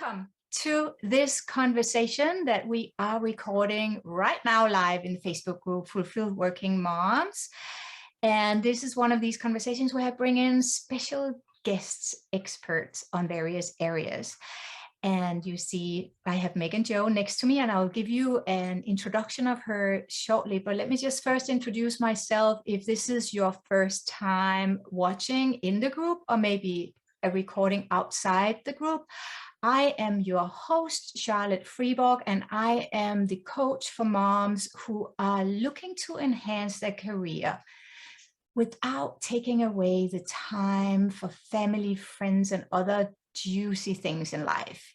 welcome to this conversation that we are recording right now live in the Facebook group Fulfilled Working Moms. And this is one of these conversations where I bring in special guests, experts on various areas. And you see, I have Megan Jo next to me, and I'll give you an introduction of her shortly. But let me just first introduce myself. If this is your first time watching in the group, or maybe a recording outside the group, I am your host, Charlotte Freeborg, and I am the coach for moms who are looking to enhance their career without taking away the time for family, friends, and other juicy things in life.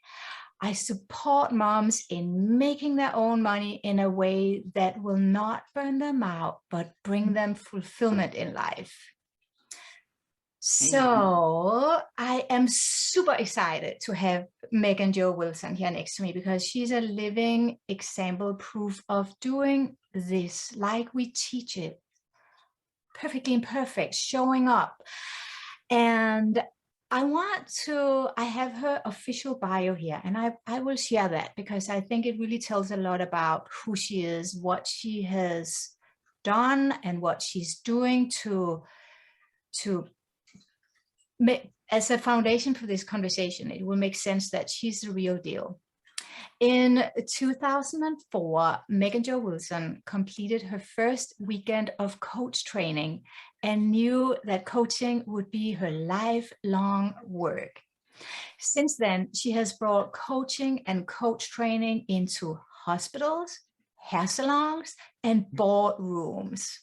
I support moms in making their own money in a way that will not burn them out, but bring them fulfillment in life. So I am super excited to have Megan Jo Wilson here next to me, because she's a living example proof of doing this like we teach it. Perfectly imperfect, showing up. And I have her official bio here, and I will share that because I think it really tells a lot about who she is, what she has done, and what she's doing to make, as a foundation for this conversation. It will make sense that she's the real deal. In 2004, Megan Jo Wilson completed her first weekend of coach training and knew that coaching would be her lifelong work. Since then, she has brought coaching and coach training into hospitals, hair salons, and boardrooms.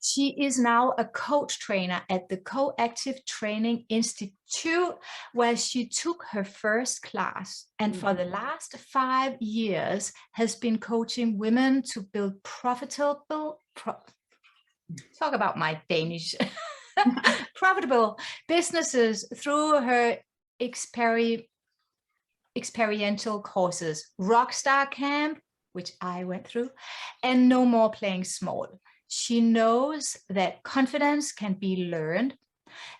She is now a coach trainer at the Coactive Training Institute, where she took her first class, and for the last 5 years has been coaching women to build profitable businesses through her experiential courses, Rockstar Camp, which I went through, and No More Playing Small. She knows that confidence can be learned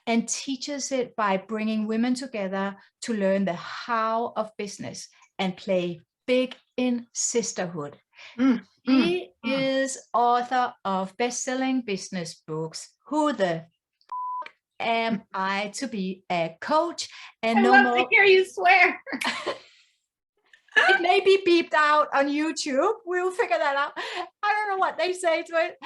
and teaches it by bringing women together to learn the how of business and play big in sisterhood. She is author of best-selling business books, Who the Am I to Be a Coach? And I love to hear you swear. It may be beeped out on YouTube. We'll figure that out. I don't know what they say to it.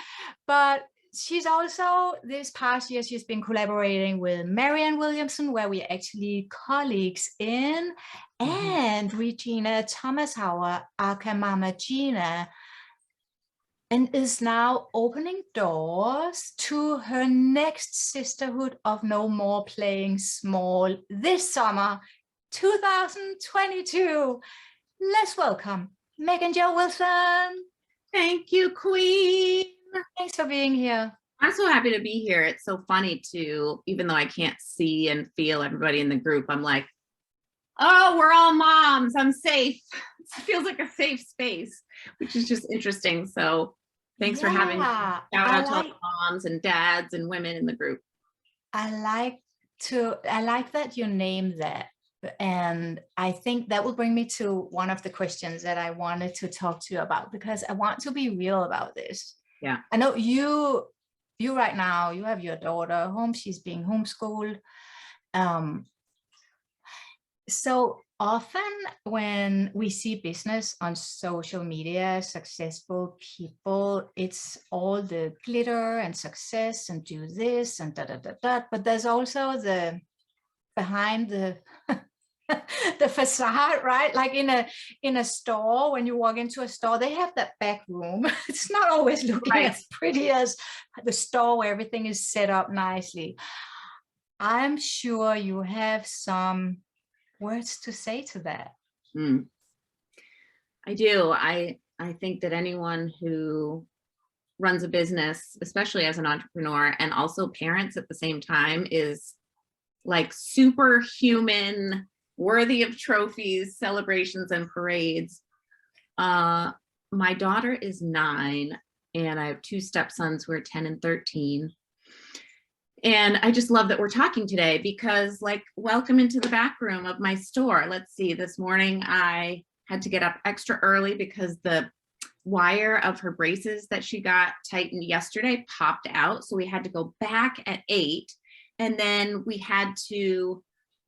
But she's also, this past year, she's been collaborating with Marianne Williamson, where we're actually colleagues in, and Regina Thomashauer, aka Mama Gina, and is now opening doors to her next sisterhood of No More Playing Small this summer, 2022. Let's welcome Megan Jo Wilson. Thank you, Queen. Thanks for being here. I'm so happy to be here. It's so funny to, even though I can't see and feel everybody in the group, I'm like, oh, we're all moms. I'm safe. It feels like a safe space, which is just interesting. So thanks for having me. Shout out to all the moms and dads and women in the group. I like that you named that. And I think that will bring me to one of the questions that I wanted to talk to you about, because I want to be real about this. Yeah. I know you right now, you have your daughter home, she's being homeschooled. So often when we see business on social media, successful people, it's all the glitter and success and do this and da da da da. But there's also the behind the the facade, right? Like in a store, when you walk into a store, they have that back room. It's not always looking as pretty as the store where everything is set up nicely. I'm sure you have some words to say to that. I do. I think that anyone who runs a business, especially as an entrepreneur and also parents at the same time, is like superhuman, worthy of trophies, celebrations, and parades. My daughter is 9, and I have 2 stepsons who are 10 and 13. And I just love that we're talking today because, like, welcome into the back room of my store. Let's see, this morning I had to get up extra early because the wire of her braces that she got tightened yesterday popped out. So we had to go back at 8. And then we had to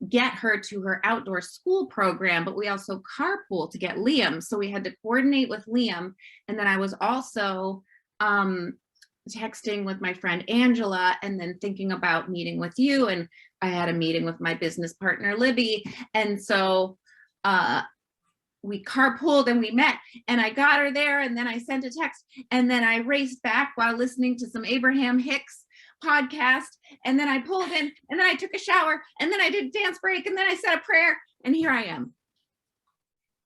get her to her outdoor school program, but we also carpool to get Liam. So we had to coordinate with Liam. And then I was also texting with my friend Angela, and then thinking about meeting with you. And I had a meeting with my business partner, Libby. And so we carpooled and we met, and I got her there, and then I sent a text, and then I raced back while listening to some Abraham Hicks podcast, and then I pulled in, and then I took a shower, and then I did dance break, and then I said a prayer, and here I am.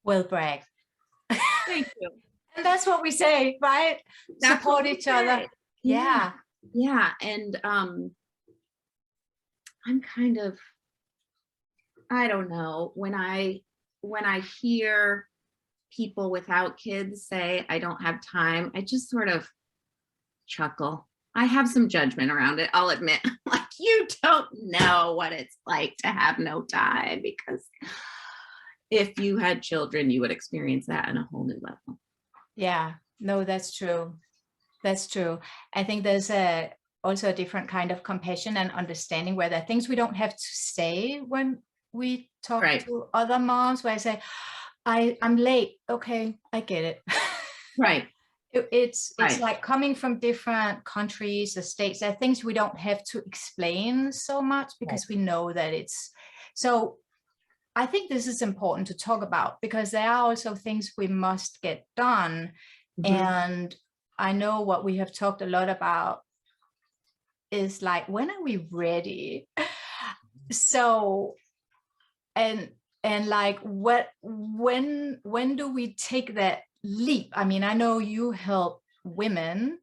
Well, brag. Thank you. And that's what we say, right? Support each other. Yeah. And I'm kind of, I don't know, when I hear people without kids say I don't have time, I just sort of chuckle. I have some judgment around it, I'll admit. Like, you don't know what it's like to have no time, because if you had children, you would experience that on a whole new level. Yeah, no, that's true. That's true. I think there's also a different kind of compassion and understanding where there are things we don't have to say when we talk to other moms, where I say, I'm late. Okay, I get it. Right. It's like coming from different countries or states. There are things we don't have to explain so much because we know that it's so. I think this is important to talk about because there are also things we must get done. And I know what we have talked a lot about is like, when are we ready? So, and like, when do we take that leap? I mean, I know you help women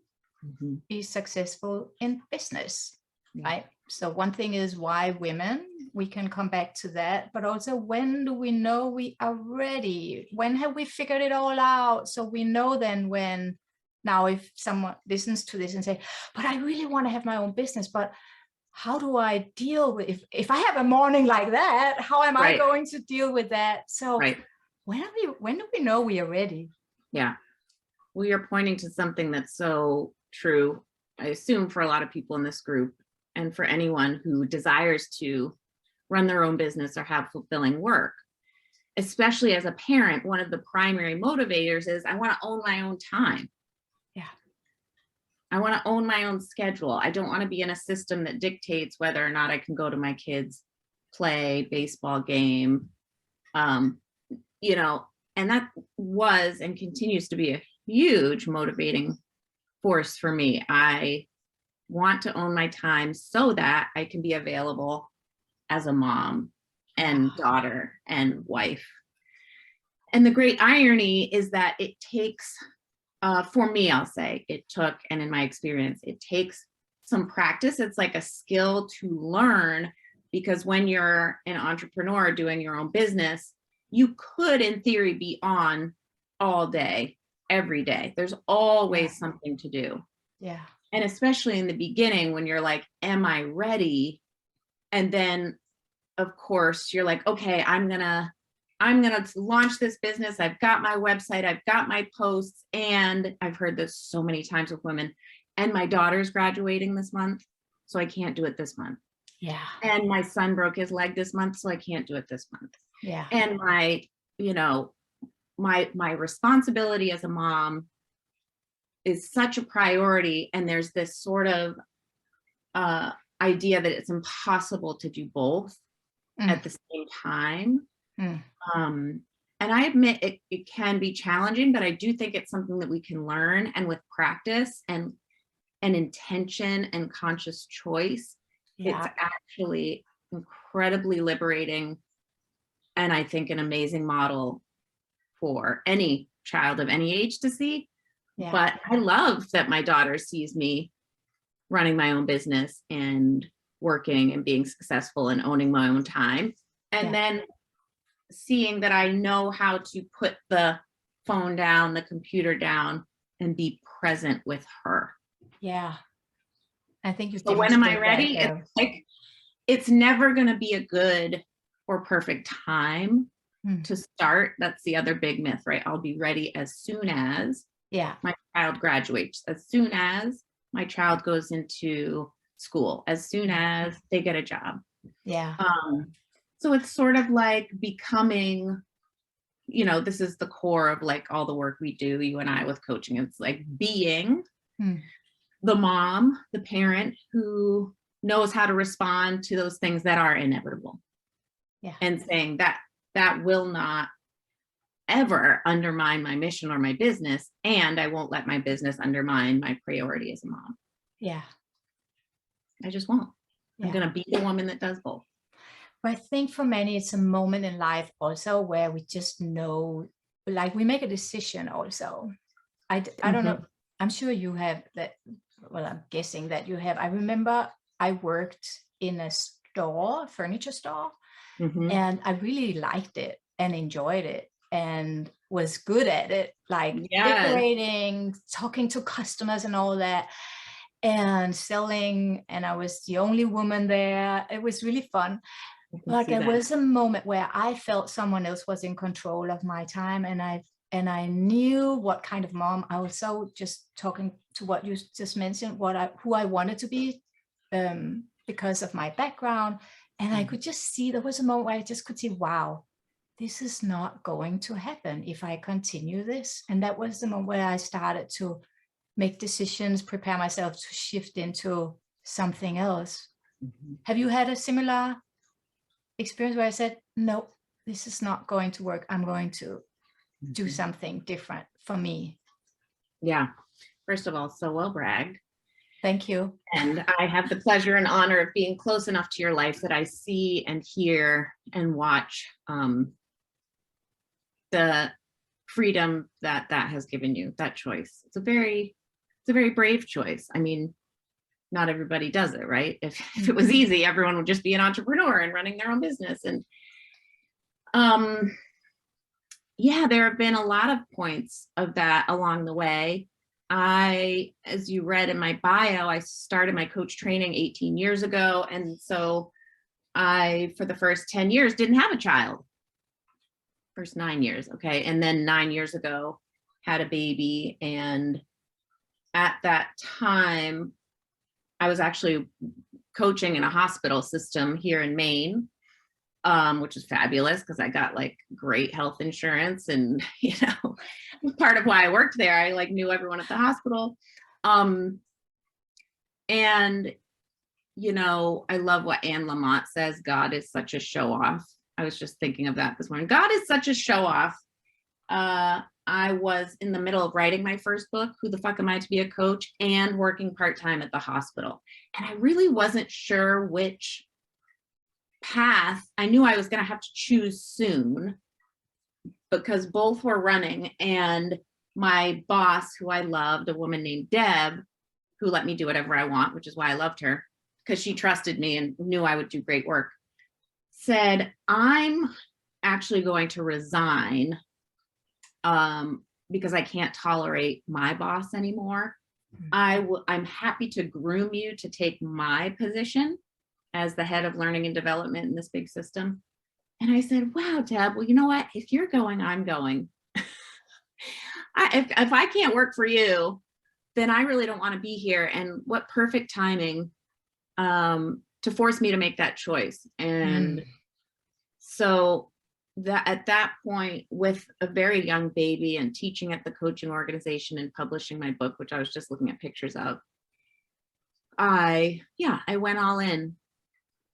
be successful in business, right? So one thing is why women, we can come back to that, but also when do we know we are ready? When have we figured it all out? So we know then when, now if someone listens to this and say, but I really want to have my own business, but how do I deal with, if I have a morning like that, how am I going to deal with that? So when do we know we are ready? Yeah. Well, you're pointing to something that's so true, I assume, for a lot of people in this group, and for anyone who desires to run their own business or have fulfilling work. Especially as a parent, one of the primary motivators is I want to own my own time. Yeah. I want to own my own schedule. I don't want to be in a system that dictates whether or not I can go to my kids' play, baseball game, you know, and that was and continues to be a huge motivating force for me. I want to own my time so that I can be available as a mom and daughter and wife. And the great irony is that it takes, for me, I'll say it took, and in my experience, it takes some practice. It's like a skill to learn, because when you're an entrepreneur doing your own business, you could, in theory, be on all day, every day. There's always something to do. Yeah. And especially in the beginning, when you're like, am I ready? And then, of course, you're like, okay, I'm gonna launch this business. I've got my website, I've got my posts, and I've heard this so many times with women, and my daughter's graduating this month, so I can't do it this month. Yeah. And my son broke his leg this month, so I can't do it this month. Yeah. And my, you know, my responsibility as a mom is such a priority, and there's this sort of idea that it's impossible to do both at the same time. And I admit it can be challenging, but I do think it's something that we can learn, and with practice and intention and conscious choice, it's actually incredibly liberating, and I think an amazing model for any child of any age to see. But I love that my daughter sees me running my own business and working and being successful and owning my own time. And then seeing that I know how to put the phone down, the computer down, and be present with her. Yeah. I think you So when am I demonstrate ready? that. It's like, it's never going to be a good or perfect time to start. That's the other big myth, right? I'll be ready as soon as my child graduates, as soon as my child goes into school, as soon as they get a job. Yeah. So it's sort of like becoming, you know, this is the core of like all the work we do, you and I, with coaching. It's like being the mom, the parent who knows how to respond to those things that are inevitable. Yeah. And saying that that will not ever undermine my mission or my business, and I won't let my business undermine my priority as a mom. Yeah. I just won't. Yeah. I'm going to be the woman that does both. But I think for many, it's a moment in life also where we just know, like we make a decision also. I don't know. I'm sure you have that. Well, I'm guessing that you have. I remember I worked in a store, furniture store, and I really liked it and enjoyed it and was good at it, like decorating, talking to customers and all that, and selling. And I was the only woman there. It was really fun. But there was a moment where I felt someone else was in control of my time, and I knew what kind of mom I was. So just talking to what you just mentioned, who I wanted to be, because of my background. And I could just see, there was a moment where I just could see, wow, this is not going to happen if I continue this. And that was the moment where I started to make decisions, prepare myself to shift into something else. Have you had a similar experience where I said, no, this is not going to work. I'm going to do something different for me? Yeah. First of all, so well bragged. Thank you. And I have the pleasure and honor of being close enough to your life that I see and hear and watch the freedom that has given you, that choice. It's a very brave choice. I mean, not everybody does it, right? If it was easy, everyone would just be an entrepreneur and running their own business. And yeah, there have been a lot of points of that along the way. As you read in my bio, I started my coach training 18 years ago. And so I, for the first 10 years, didn't have a child. First 9 years. Okay. And then 9 years ago, had a baby. And at that time, I was actually coaching in a hospital system here in Maine, which is fabulous because I got like great health insurance, and you know, part of why I worked there, I like knew everyone at the hospital. And you know, I love what Anne Lamott says, God is such a show off. I was just thinking of that this morning. God is such a show off. I was in the middle of writing my first book, Who the Fuck Am I to Be a Coach, and working part-time at the hospital. And I really wasn't sure which path. I knew I was going to have to choose soon because both were running. And my boss, who I loved, a woman named Deb, who let me do whatever I want, which is why I loved her, because she trusted me and knew I would do great work, said, I'm actually going to resign because I can't tolerate my boss anymore. I'm happy to groom you to take my position as the head of learning and development in this big system. And I said, wow, Deb, well, you know what? If you're going, I'm going. If I can't work for you, then I really don't want to be here. And what perfect timing to force me to make that choice. And so that at that point, with a very young baby and teaching at the coaching organization and publishing my book, which I was just looking at pictures of, I went all in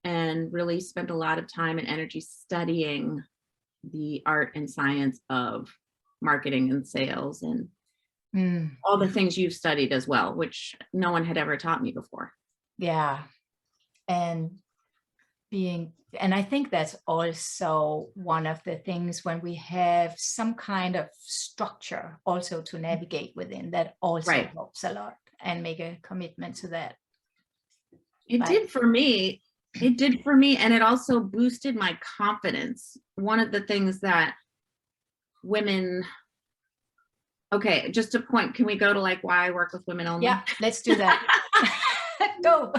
and really spent a lot of time and energy studying the art and science of marketing and sales and all the things you've studied as well, which no one had ever taught me before. Yeah. And I think that's also one of the things when we have some kind of structure also to navigate within, that also helps a lot, and make a commitment to that. It did for me. And it also boosted my confidence. One of the things that women, okay, just a point, can we go to like why I work with women only? Yeah, let's do that. Go.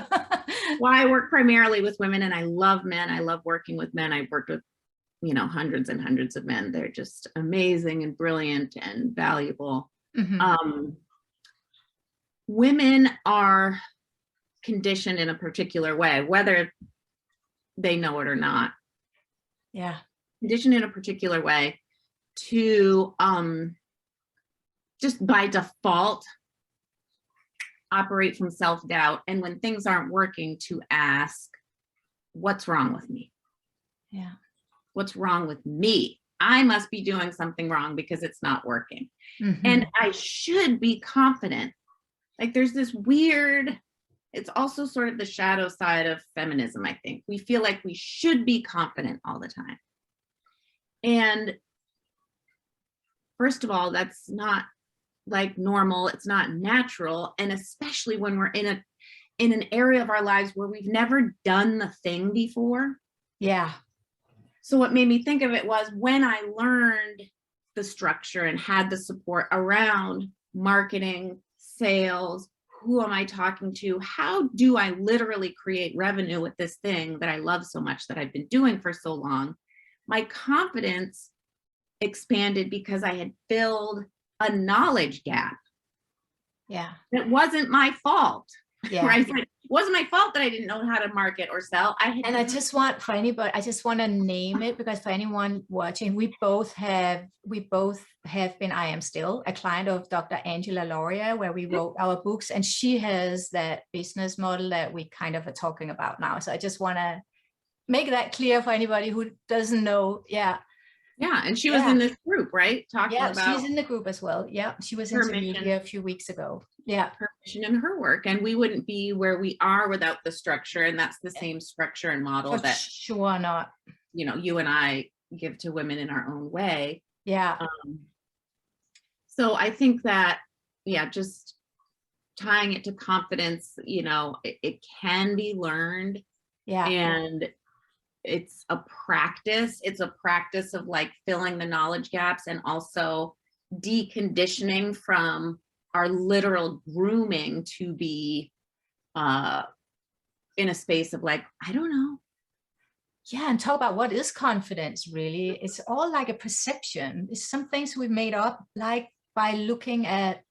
Well, I work primarily with women and I love men. I love working with men. I've worked with, hundreds and hundreds of men. They're just amazing and brilliant and valuable. Women are conditioned in a particular way, whether they know it or not. Yeah. Conditioned in a particular way to just by default operate from self-doubt, and when things aren't working, to ask, what's wrong with me? Yeah. What's wrong with me? I must be doing something wrong because it's not working. And I should be confident. Like there's this weird, it's also sort of the shadow side of feminism, I think. We feel like we should be confident all the time. And first of all, that's not like normal. It's not natural. And especially when we're in an area of our lives where we've never done the thing before. Yeah. So what made me think of it was when I learned the structure and had the support around marketing, sales, who am I talking to? How do I literally create revenue with this thing that I love so much, that I've been doing for so long? My confidence expanded because I had filled a knowledge gap. Yeah. It wasn't my fault. Yeah. Right? It wasn't my fault that I didn't know how to market or sell. And I just want for anybody, I just want to name it, because for anyone watching, we both have been, I am still a client of Dr. Angela Lauria, where we wrote our books, and she has that business model that we kind of are talking about now. So I just want to make that clear for anybody who doesn't know. Yeah. Yeah. And she was in this group, right? Talking about. She's in the group as well. Yeah. She was in media a few weeks ago. Yeah. Her mission and her work. And we wouldn't be where we are without the structure. And that's the same structure and model For that sure not. You and I give to women in our own way. Yeah. So I think that, just tying it to confidence, it can be learned. Yeah. And it's a practice. It's a practice of like filling the knowledge gaps and also deconditioning from our literal grooming to be in a space of like, I don't know. Yeah, and talk about what is confidence really. It's all like a perception. It's some things we've made up, like by looking at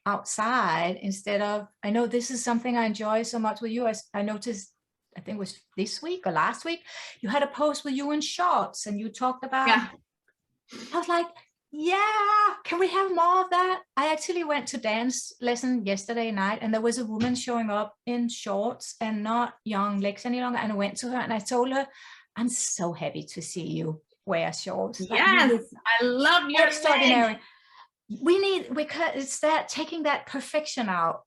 outside instead of, I know this is something I enjoy so much with you. I noticed, I think it was this week or last week, you had a post with you in shorts and you talked about, I was like, yeah, can we have more of that? I actually went to dance lesson yesterday night and there was a woman showing up in shorts and not young legs any longer. And I went to her and I told her, I'm so happy to see you wear shorts. Yes, like, I love your extraordinary. Because it's that taking that perfection out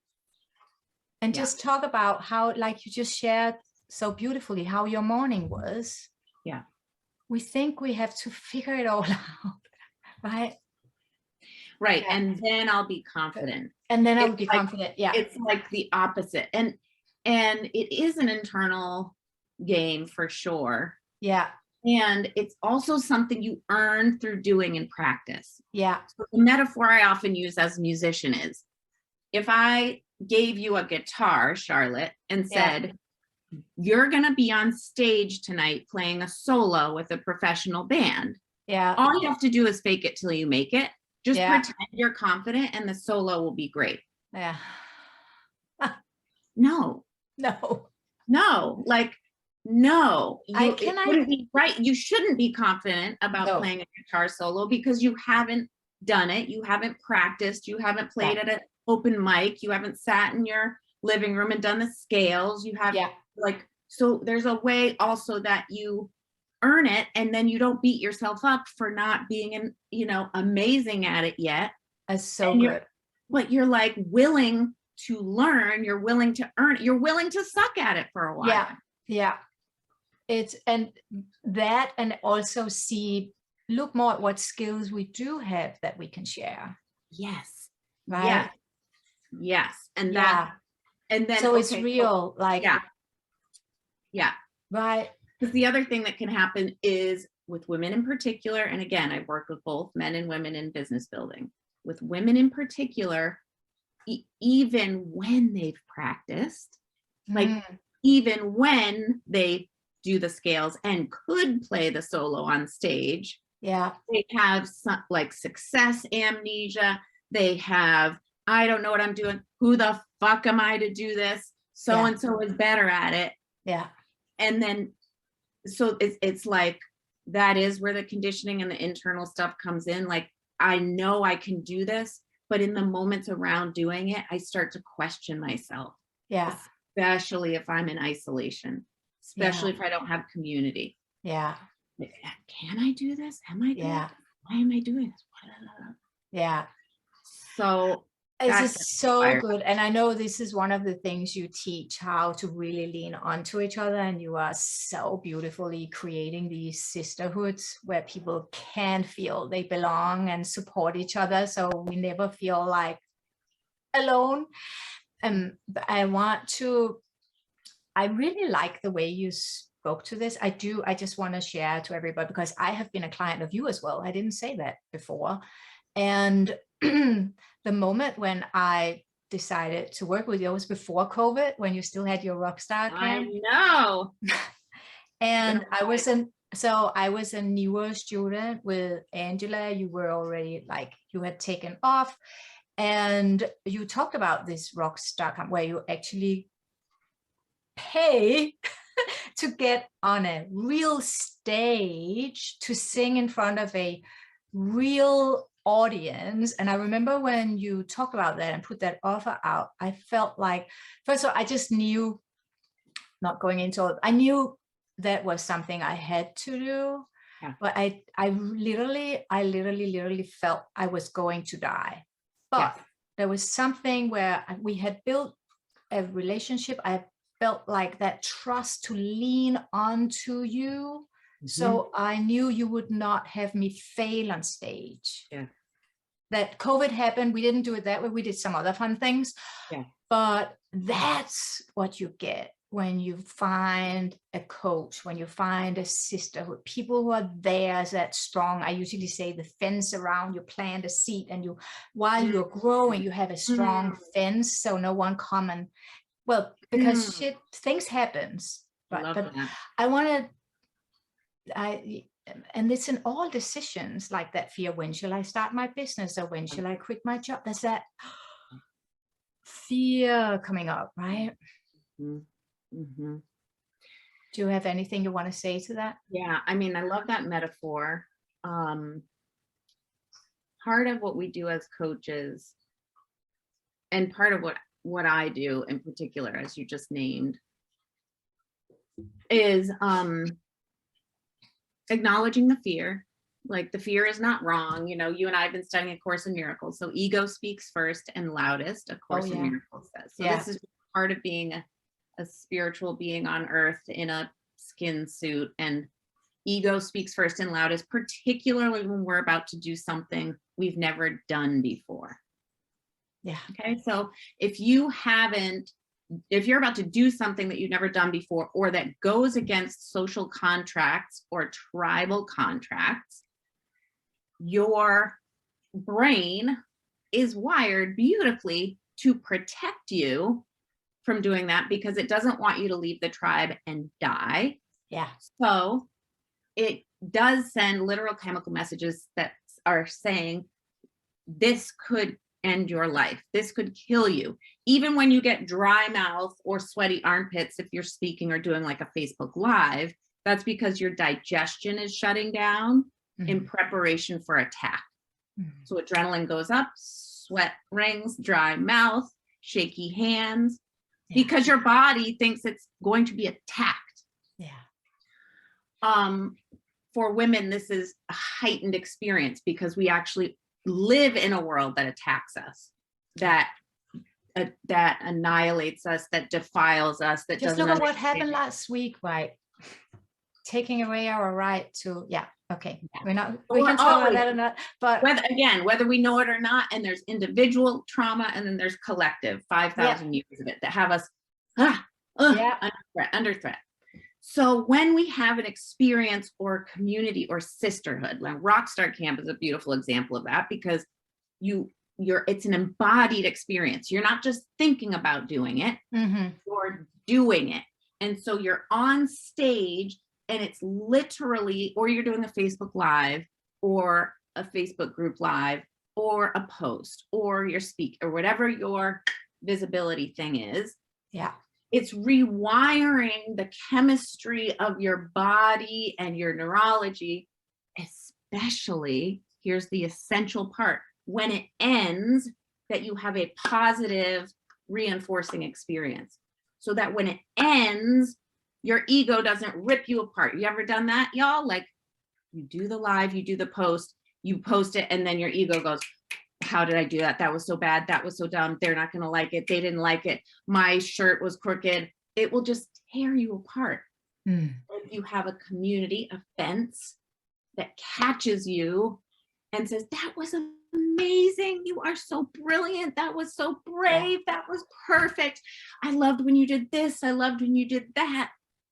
and just talk about how, like you just shared so beautifully, how your morning was. Yeah. We think we have to figure it all out. Right. Right. Yeah. And then I'll be confident. And then I'll be confident. Yeah. It's like the opposite. And it is an internal game for sure. Yeah. And it's also something you earn through doing and practice. Yeah. So the metaphor I often use as a musician is, if I gave you a guitar, Charlotte, and said, you're going to be on stage tonight playing a solo with a professional band. Yeah. All you have to do is fake it till you make it. Just pretend you're confident and the solo will be great. Yeah. No. Like, no. It wouldn't be right. You shouldn't be confident about playing a guitar solo because you haven't done it. You haven't practiced. You haven't played at an open mic. You haven't sat in your living room and done the scales. You have so there's a way also that you earn it, and then you don't beat yourself up for not being amazing at it yet. That's so good. But you're like willing to learn, you're willing to earn it, you're willing to suck at it for a while. Yeah. It's and also look more at what skills we do have that we can share. Yes. Right. Yes. And then so it's real, like right. Because the other thing that can happen is with women in particular, and again, I've worked with both men and women in business building. With women in particular, even when they've practiced, Like Mm. even when they do the scales and could play the solo on stage, Yeah. they have some like success amnesia. They have, I don't know what I'm doing. Who the fuck am I to do this? So and so is better at it. Yeah. And then, so it's like, that is where the conditioning and the internal stuff comes in. Like, I know I can do this, but in the moments around doing it, I start to question myself. Yeah. Especially if I'm in isolation, especially if I don't have community. Yeah. Can I do this? Am I doing Yeah. this? Why am I doing this? Yeah. So This that's is so fire. good. And I know this is one of the things you teach, how to really lean onto each other. And you are so beautifully creating these sisterhoods where people can feel they belong and support each other. So we never feel like alone. But I really like the way you spoke to this. I just want to share to everybody, because I have been a client of you as well. I didn't say that before. And the moment when I decided to work with you was before COVID, when you still had your rockstar camp. I know. And I was a newer student with Angela. You were already like, you had taken off, and you talked about this rockstar camp where you actually pay to get on a real stage to sing in front of a real audience. And I remember when you talked about that and put that offer out, I felt like, first of all, I just knew, not going into it, I knew that was something I had to do. Yeah. But I literally felt I was going to die. But there was something where we had built a relationship. I felt like that trust to lean onto you. So I knew you would not have me fail on stage. Yeah. That COVID happened. We didn't do it that way. We did some other fun things. Yeah. But that's what you get when you find a coach, when you find a sisterhood, people who are there, that strong. I usually say the fence around you, plant a seed, and you, while you're growing, you have a strong fence, so no one come and, well, because things happens. But that. I want to, and it's in all decisions like that fear. When shall I start my business, or when shall I quit my job? There's that fear coming up, right? Mm-hmm. Do you have anything you want to say to that? Yeah, I mean, I love that metaphor. Part of what we do as coaches, and part of what I do in particular, as you just named, is acknowledging the fear. Like, the fear is not wrong. You know, you and I have been studying A Course in Miracles. So ego speaks first and loudest, A Course in Miracles says. So this is part of being a spiritual being on earth in a skin suit, and ego speaks first and loudest, particularly when we're about to do something we've never done before. Yeah. Okay. So if you're about to do something that you've never done before, or that goes against social contracts or tribal contracts, your brain is wired beautifully to protect you from doing that, because it doesn't want you to leave the tribe and die. Yeah. So it does send literal chemical messages that are saying, this could end your life. This could kill you. Even when you get dry mouth or sweaty armpits, if you're speaking or doing like a Facebook Live, that's because your digestion is shutting down in preparation for attack. So adrenaline goes up, sweat rings, dry mouth, shaky hands, because your body thinks it's going to be attacked. Yeah. For women, this is a heightened experience, because we actually live in a world that attacks us, that annihilates us, that defiles us, that just doesn't look at what understand. happened last week, right? Taking away our right to, okay. We can talk about that or not, but whether we know it or not, and there's individual trauma, and then there's collective 5,000 years of it that have us under threat. So when we have an experience or community or sisterhood, like Rockstar Camp is a beautiful example of that, because it's an embodied experience. You're not just thinking about doing it, you're doing it. And so you're on stage and it's literally, or you're doing a Facebook Live or a Facebook group live or a post or your speak or whatever your visibility thing is. Yeah. It's rewiring the chemistry of your body and your neurology, especially, here's the essential part, when it ends, that you have a positive reinforcing experience. So that when it ends, your ego doesn't rip you apart. You ever done that, y'all? Like, you do the live, you do the post, you post it, and then your ego goes, how did I do that? That was so bad. That was so dumb. They're not going to like it. They didn't like it. My shirt was crooked. It will just tear you apart. If you have a community, a fence that catches you and says, that was amazing. You are so brilliant. That was so brave. That was perfect. I loved when you did this. I loved when you did that.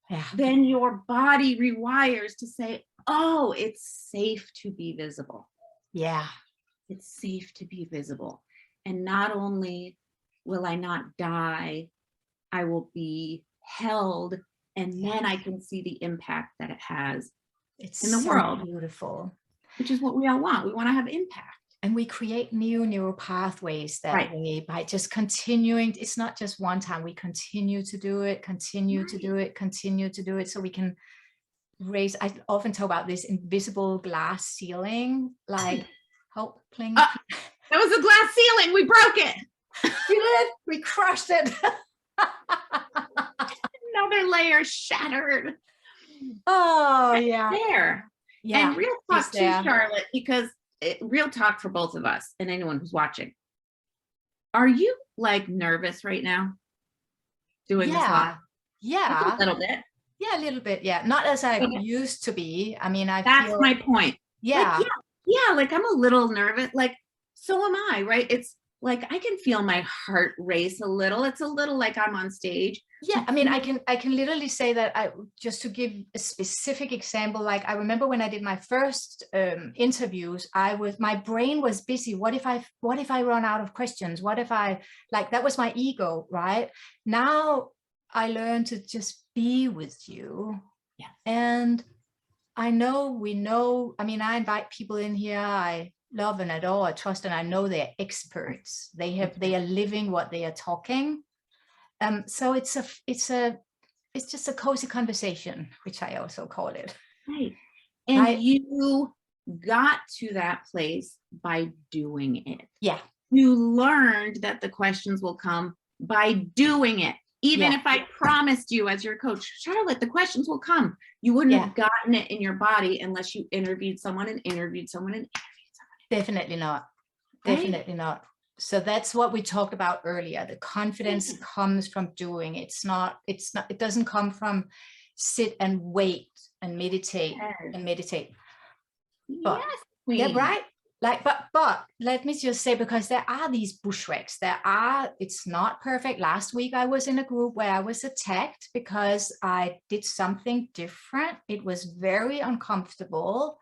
Yeah. Then your body rewires to say, oh, it's safe to be visible. Yeah. It's safe to be visible. And not only will I not die, I will be held, and then I can see the impact that it has in the world. Beautiful. Which is what we all want. We want to have impact. And we create new neural pathways that way by just continuing. It's not just one time. We continue to do it, continue to do it, continue to do it. So we can raise, I often talk about this invisible glass ceiling, like helping. That was a glass ceiling. We broke it. We did. We crushed it. Another layer shattered. Oh, yeah. There. Yeah. And real talk too, Charlotte, because real talk for both of us and anyone who's watching. Are you like nervous right now doing this live? Yeah. Like a little bit. Yeah, a little bit. Yeah. Not as I used to be. I mean, that's my point. Yeah. Like, yeah, like I'm a little nervous. Like, so am I, right? It's like I can feel my heart race a little. It's a little like I'm on stage. Yeah, I mean, I can literally say that just to give a specific example, like I remember when I did my first interviews, my brain was busy. What if I run out of questions? What if that was my ego, right? Now I learned to just be with you. Yeah. And we know, I mean, I invite people in here. I love and adore, I trust, and I know they're experts. They are living what they are talking. So it's just a cozy conversation, which I also call it. Right. And you got to that place by doing it. Yeah. You learned that the questions will come by doing it. Even if I promised you as your coach, Charlotte, the questions will come. You wouldn't have gotten it in your body unless you interviewed someone and interviewed someone and interviewed someone. Definitely not. Right? Definitely not. So that's what we talked about earlier. The confidence comes from doing. It doesn't come from sit and wait and meditate and meditate. But, yeah, right. Like, but let me just say, because there are these bushwhacks, it's not perfect. Last week I was in a group where I was attacked because I did something different. It was very uncomfortable.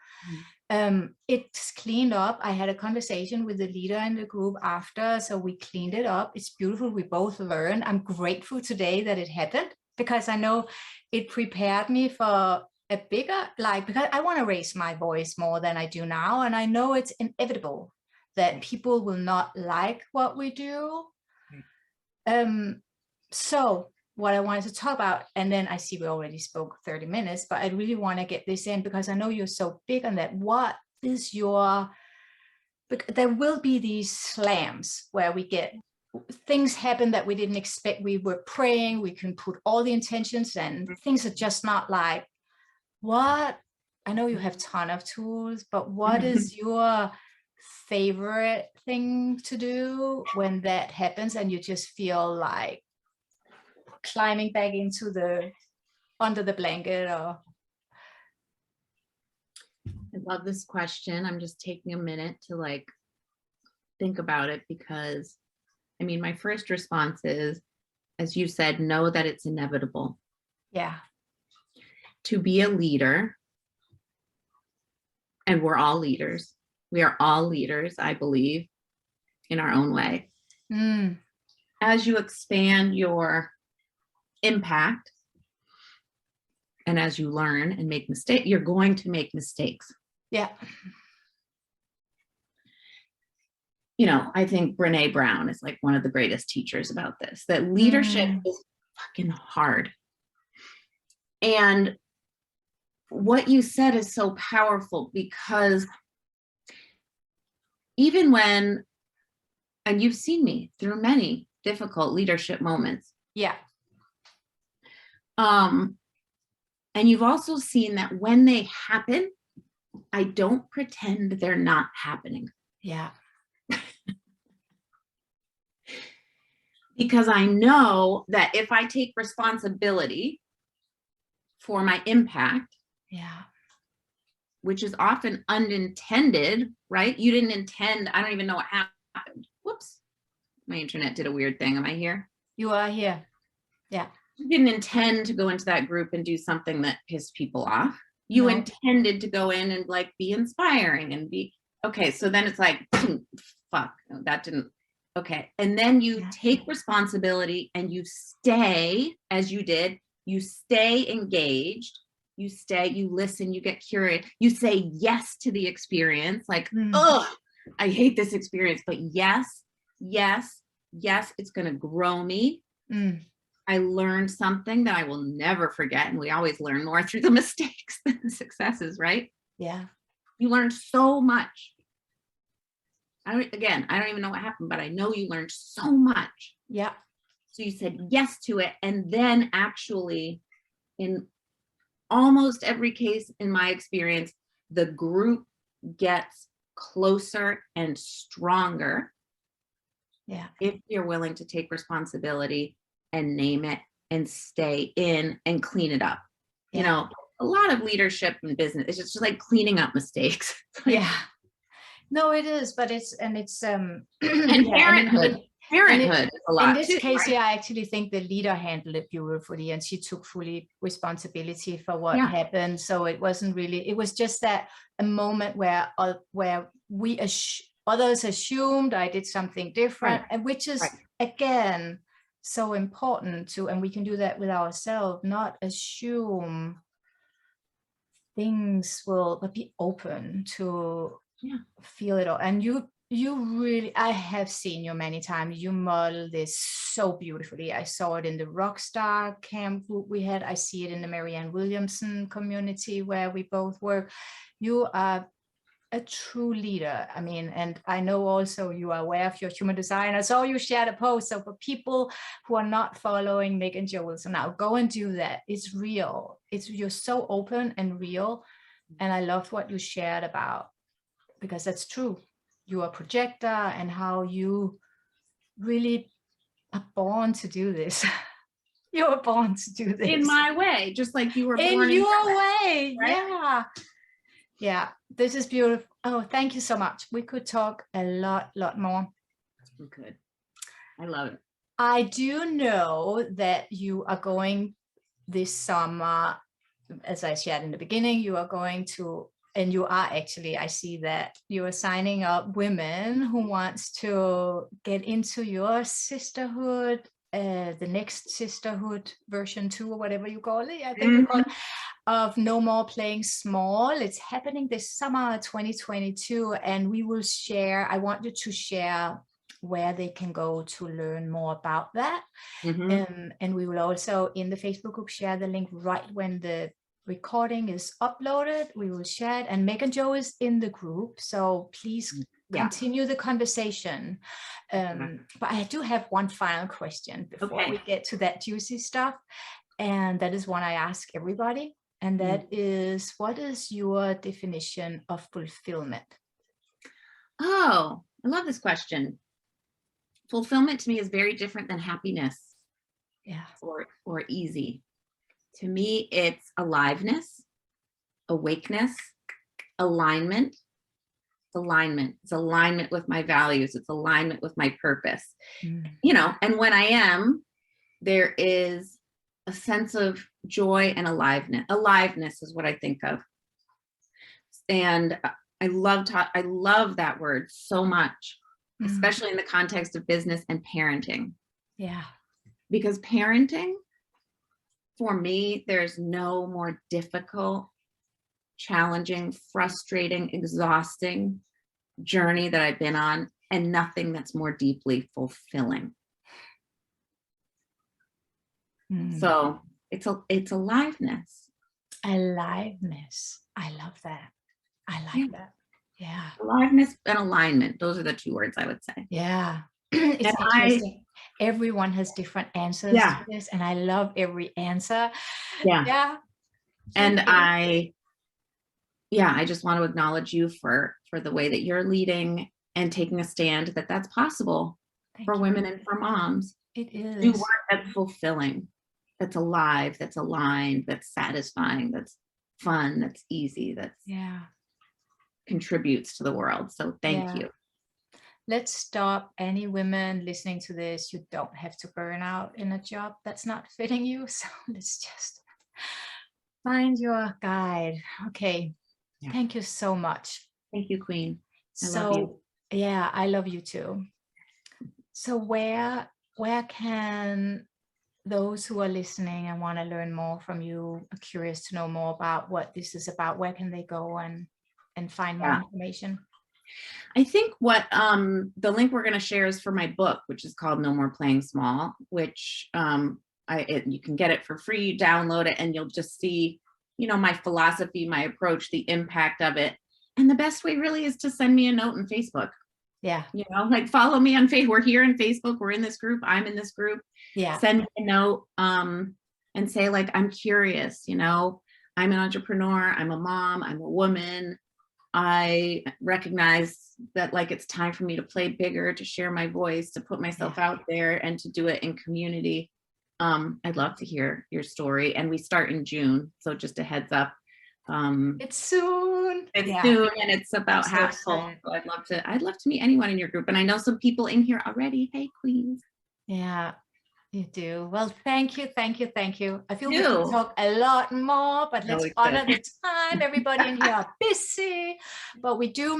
It's cleaned up. I had a conversation with the leader in the group after, so we cleaned it up. It's beautiful. We both learned. I'm grateful today that it happened, because I know it prepared me for a bigger, because I want to raise my voice more than I do now. And I know it's inevitable that people will not like what we do. So what I wanted to talk about, and then I see we already spoke 30 minutes, but I really want to get this in because I know you're so big on that. What is there will be these slams where we get things happen that we didn't expect. We were praying, we can put all the intentions, and things are just not like, what? I know you have a ton of tools, but what is your favorite thing to do when that happens and you just feel like climbing back into under the blanket? Or I love this question. I'm just taking a minute to think about it, because I mean, my first response is, as you said, know that it's inevitable. Yeah. To be a leader, and we're all leaders. We are all leaders, I believe, in our own way. As you expand your impact, and as you learn and make mistakes, you're going to make mistakes. Yeah. You know, I think Brene Brown is like one of the greatest teachers about this, that leadership is fucking hard. And what you said is so powerful, because even when, and you've seen me through many difficult leadership moments. Yeah. And you've also seen that when they happen, I don't pretend they're not happening. Yeah. Because I know that if I take responsibility for my impact, Yeah. which is often unintended, right? You didn't intend, I don't even know what happened. Whoops. My internet did a weird thing. Am I here? You are here. Yeah. You didn't intend to go into that group and do something that pissed people off. You No. intended to go in and like be inspiring and be, okay. So then it's like, fuck, that didn't, okay. And then you take responsibility and you stay, as you did, you stay engaged, you stay, you listen, you get curious, you say yes to the experience, like, oh, I hate this experience, but yes, yes, yes, it's going to grow me. I learned something that I will never forget. And we always learn more through the mistakes than the successes, right? Yeah. You learned so much. I don't even know what happened, but I know you learned so much. Yeah. So you said yes to it. And then actually, in almost every case, in my experience, the group gets closer and stronger. Yeah. If you're willing to take responsibility and name it and stay in and clean it up. Yeah. You know, a lot of leadership in business is just like cleaning up mistakes. Like, yeah. No, it is, but it's and and yeah, parenthood. Parenthood is a lot. In this too, case, right? yeah, I actually think the leader handled it beautifully, and she took fully responsibility for what happened. So it wasn't really, it was just that a moment where we others assumed I did something different, and which is again so important to, and we can do that with ourselves, not assume things will, but be open to feel it all. And you really, I have seen you many times. You model this so beautifully. I saw it in the Rockstar camp group we had. I see it in the Marianne Williamson community where we both work. You are a true leader. I mean, and I know also you are aware of your human design. I saw you shared a post. So for people who are not following Nick and Joel, so now go and do that. It's real. You're so open and real. And I loved what you shared about, because that's true. You are a projector, and how you really are born to do this. You were born to do this. In my way, just like you were born in your way. Right? Yeah. Yeah, this is beautiful. Oh, thank you so much. We could talk a lot more. We could. I love it. I do know that you are going this summer, as I shared in the beginning, you are going to, and you are actually, I see that you are signing up women who wants to get into your sisterhood, the next sisterhood version 2 or whatever you call it. I think you call it, of No More Playing Small. It's happening this summer 2022, and we will share, I want you to share where they can go to learn more about that. And we will also in the Facebook group share the link right when the recording is uploaded. We will share it, and Megan Joe is in the group, so please continue the conversation. But I do have one final question before we get to that juicy stuff, and that is one I ask everybody. And that is, what is your definition of fulfillment? Oh, I love this question. Fulfillment to me is very different than happiness. Yeah. Or easy. To me, it's aliveness, awakeness, alignment. It's alignment with my values. It's alignment with my purpose. You know, and when I am, there is a sense of joy and aliveness. Aliveness is what I think of. And I love that word so much, especially in the context of business and parenting. Yeah. Because parenting for me, there's no more difficult, challenging, frustrating, exhausting journey that I've been on, and nothing that's more deeply fulfilling. So it's aliveness. Aliveness. I love that. I like that. Yeah. Aliveness and alignment. Those are the two words I would say. Yeah. It's interesting. Everyone has different answers to this, and I love every answer. Yeah. And I just want to acknowledge you for the way that you're leading and taking a stand that's possible for women and for moms. It is. Do work that's fulfilling, that's alive, that's aligned, that's satisfying, that's fun, that's easy, that's contributes to the world. So thank you. Let's stop any women listening to this. You don't have to burn out in a job that's not fitting you. So let's just find your guide. Okay. Yeah. Thank you so much. Thank you, Queen. I love you. Yeah, I love you too. So where can those who are listening and want to learn more from you, are curious to know more about what this is about, where can they go and find more information? I think what the link we're going to share is for my book, which is called No More Playing Small, which you can get it for free, you download it, and you'll just see, my philosophy, my approach, the impact of it. And the best way really is to send me a note on Facebook. Yeah. Follow me on Facebook. We're here in Facebook. We're in this group. I'm in this group. Yeah. Send me a note and say, I'm curious, I'm an entrepreneur. I'm a mom. I'm a woman. I recognize that it's time for me to play bigger, to share my voice, to put myself out there, and to do it in community. I'd love to hear your story. And we start in June. So just a heads up. It's soon. It's soon, and it's about half full. So I'd love to meet anyone in your group. And I know some people in here already. Hey, queens. Yeah. You do. Well, thank you. Thank you. Thank you. I feel we can talk a lot more, but let's honor the time. Everybody in here are busy, but we can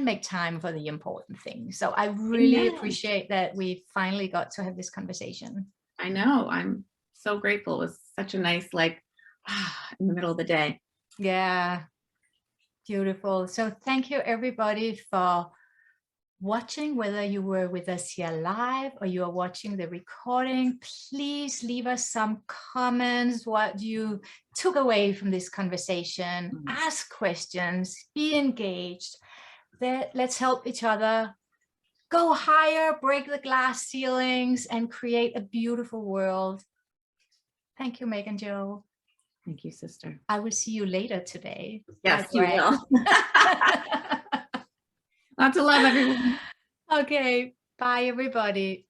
make time for the important things. So I really appreciate that we finally got to have this conversation. I know. I'm so grateful. It was such a nice, in the middle of the day. Yeah. Beautiful. So thank you everybody for watching, whether you were with us here live or you are watching the recording. Please leave us some comments, what you took away from this conversation. Ask questions, be engaged. Let's help each other go higher, break the glass ceilings, and create a beautiful world. Thank you, Megan Jo. Thank you, sister. I will see you later today. Yes, you will. Lots of love, everyone. Okay. Bye, everybody.